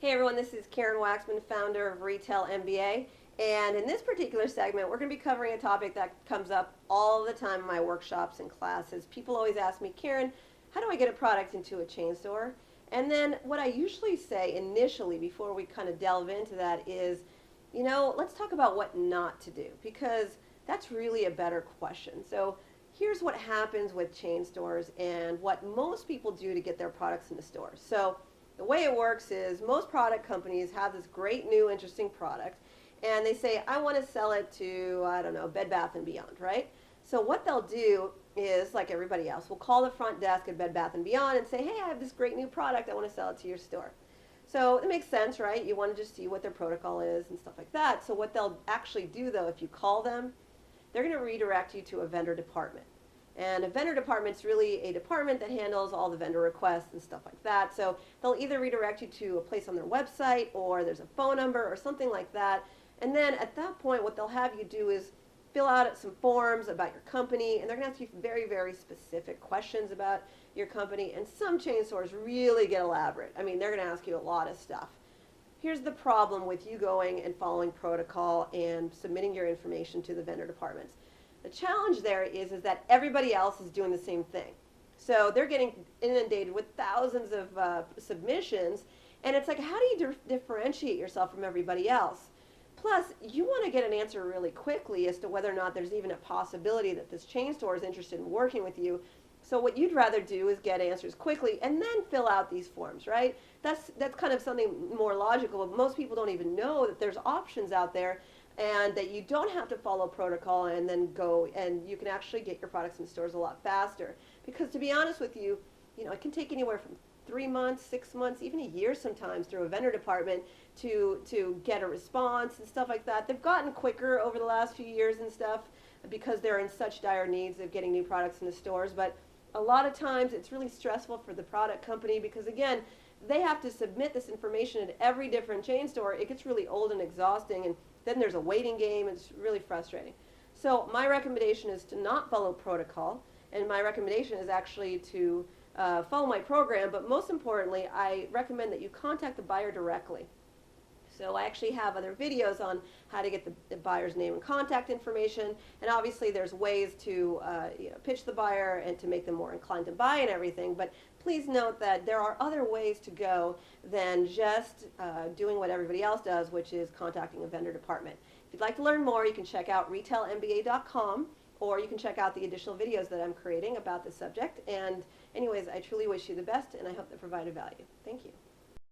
Hey everyone, this is Karen Waksman, founder of Retail MBA. And in this particular segment, we're going to be covering a topic that comes up all the time in my workshops and classes. People always ask me, Karen, how do I get a product into a chain store? And then what I usually say initially before we kind of delve into that is, let's talk about what not to do, because that's really a better question. So here's what happens with chain stores and what most people do to get their products in the stores. So the way it works is most product companies have this great new interesting product and they say, I want to sell it to, I don't know, Bed Bath & Beyond, right? So what they'll do is, like everybody else, we'll call the front desk at Bed Bath & Beyond and say, hey, I have this great new product, I want to sell it to your store. So it makes sense, right? You want to just see what their protocol is and stuff like that. So what they'll actually do, though, if you call them, they're going to redirect you to a vendor department. And a vendor department is really a department that handles all the vendor requests and stuff like that. So they'll either redirect you to a place on their website, or there's a phone number or something like that. And then at that point, what they'll have you do is fill out some forms about your company, and they're going to ask you very, very specific questions about your company. And some chain stores really get elaborate. I mean, they're going to ask you a lot of stuff. Here's the problem with you going and following protocol and submitting your information to the vendor departments. The challenge there is that everybody else is doing the same thing. So they're getting inundated with thousands of submissions, and it's like, how do you differentiate yourself from everybody else? Plus, you want to get an answer really quickly as to whether or not there's even a possibility that this chain store is interested in working with you. So what you'd rather do is get answers quickly and then fill out these forms, right? That's kind of something more logical. Most people don't even know that there's options out there and that you don't have to follow protocol and then go, and you can actually get your products in stores a lot faster. Because to be honest with you, it can take anywhere from 3 months, 6 months, even a year sometimes through a vendor department to get a response and stuff like that. They've gotten quicker over the last few years and stuff because they're in such dire needs of getting new products in the stores. But a lot of times it's really stressful for the product company because, again, they have to submit this information at every different chain store. It gets really old and exhausting, and then there's a waiting game. It's really frustrating. So my recommendation is to not follow protocol, and my recommendation is actually to follow my program, but most importantly, I recommend that you contact the buyer directly. So I actually have other videos on how to get the buyer's name and contact information, and obviously there's ways to pitch the buyer and to make them more inclined to buy and everything, but please note that there are other ways to go than just doing what everybody else does, which is contacting a vendor department. If you'd like to learn more, you can check out retailmba.com, or you can check out the additional videos that I'm creating about this subject. And anyways, I truly wish you the best, and I hope that provided value. Thank you.